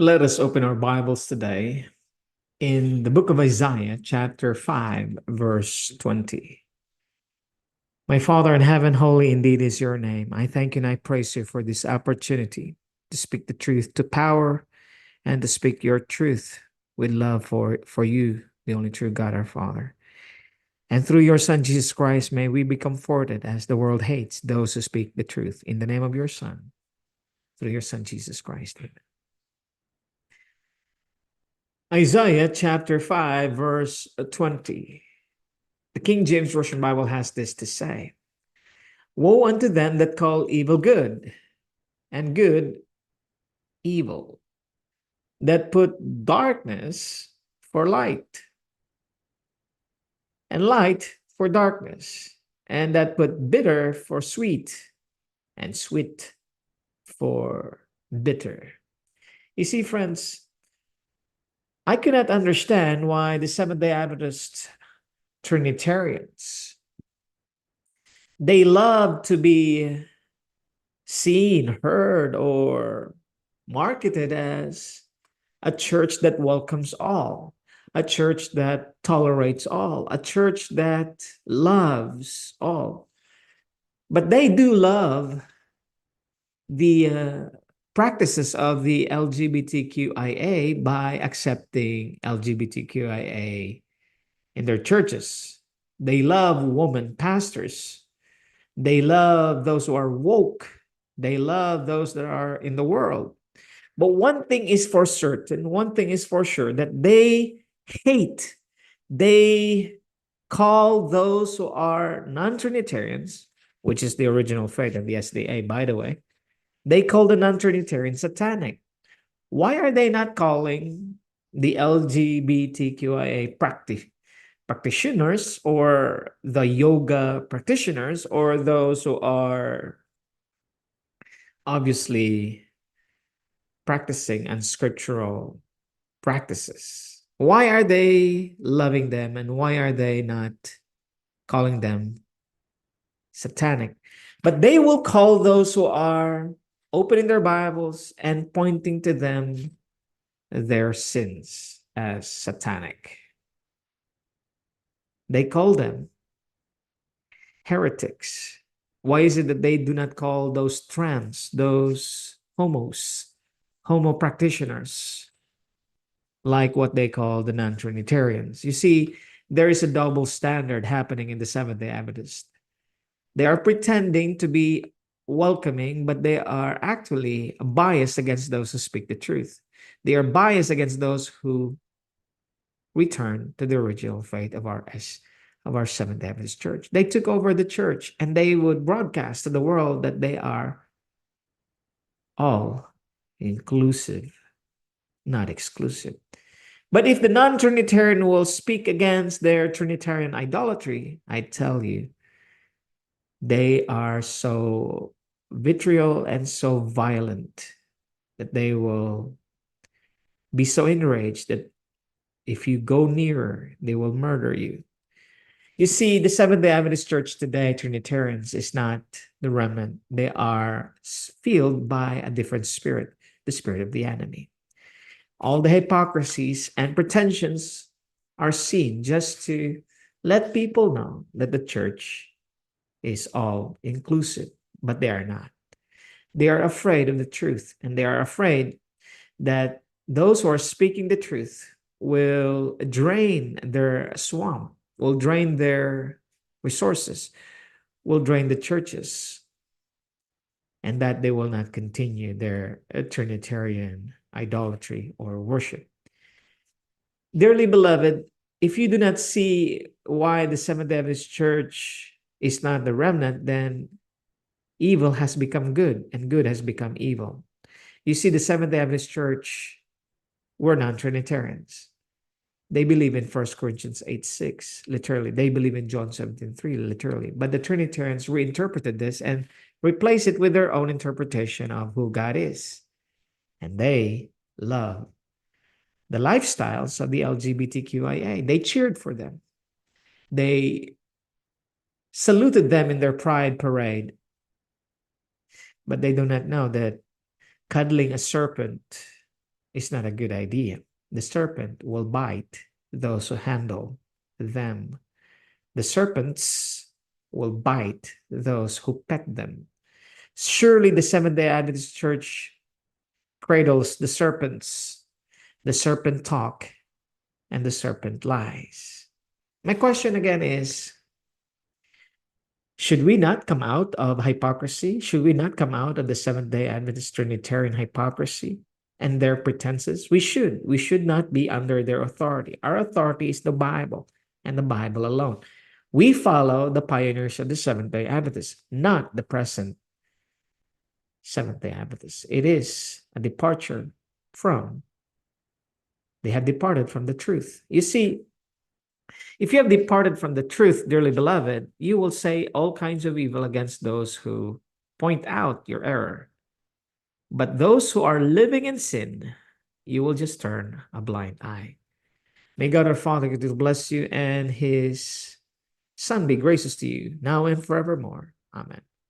Let us open our Bibles today in the book of Isaiah, chapter 5, verse 20. My Father in heaven, holy indeed is your name. I thank you and I praise you for this opportunity to speak the truth to power and to speak your truth with love for you, the only true God, our Father. And through your Son, Jesus Christ, may we be comforted as the world hates those who speak the truth. In the name of your Son, through your Son, Jesus Christ. Amen. Isaiah chapter 5, verse 20. The King James Version Bible has this to say: Woe unto them that call evil good, and good evil, that put darkness for light, and light for darkness, and that put bitter for sweet, and sweet for bitter. You see, friends, I cannot understand why the Seventh-day Adventist Trinitarians, they love to be seen, heard, or marketed as a church that welcomes all, a church that tolerates all, a church that loves all. But they do love the practices of the LGBTQIA by accepting LGBTQIA in their churches. They love women pastors. They love those who are woke. They love those that are in the world. But one thing is for certain, one thing is for sure, that they hate, they call those who are non-Trinitarians, which is the original faith of the SDA, by the way, they call the non-Trinitarians satanic. Why are they not calling the LGBTQIA practitioners or the yoga practitioners or those who are obviously practicing unscriptural practices? Why are they loving them, and why are they not calling them satanic? But they will call those who are opening their Bibles and pointing to them their sins as satanic. They call them heretics. Why is it that they do not call those trans, those homo practitioners, like what they call the non-Trinitarians? You see, there is a double standard happening in the Seventh-day Adventist. They are pretending to be welcoming, but they are actually biased against those who speak the truth. They are biased against those who return to the original faith of our Seventh-day Adventist church. They took over the church and they would broadcast to the world that they are all inclusive, not exclusive. But if the non-Trinitarian will speak against their Trinitarian idolatry, I tell you, they are so vitriol and so violent that they will be so enraged that if you go nearer, they will murder you. You see, the Seventh-day Adventist Church today, Trinitarians, is not the remnant. They are filled by a different spirit, the spirit of the enemy. All the hypocrisies and pretensions are seen just to let people know that the church is all inclusive, but they are not. They are afraid of the truth, and they are afraid that those who are speaking the truth will drain their swamp, will drain their resources, will drain the churches, and that they will not continue their Trinitarian idolatry or worship. Dearly beloved, if you do not see why the Seventh-day Adventist Church is not the remnant, then evil has become good and good has become evil. You see, the Seventh-day Adventist Church were non-Trinitarians. They believe in 1 Corinthians 8:6, literally. They believe in John 17:3, literally. But the Trinitarians reinterpreted this and replaced it with their own interpretation of who God is. And they love the lifestyles of the LGBTQIA. They cheered for them. They saluted them in their pride parade. But they do not know that cuddling a serpent is not a good idea. The serpent will bite those who handle them. The serpents will bite those who pet them. Surely the Seventh-day Adventist Church cradles the serpents. The serpent talk and the serpent lies. My question again is, should we not come out of hypocrisy? Should we not come out of the Seventh-day Adventist Trinitarian hypocrisy and their pretenses? We should. We should not be under their authority. Our authority is the Bible and the Bible alone. We follow the pioneers of the Seventh-day Adventists, not the present Seventh-day Adventists. It is a departure from, they have departed from the truth. You see, if you have departed from the truth, dearly beloved, you will say all kinds of evil against those who point out your error. But those who are living in sin, you will just turn a blind eye. May God our Father bless you and his Son be gracious to you now and forevermore. Amen.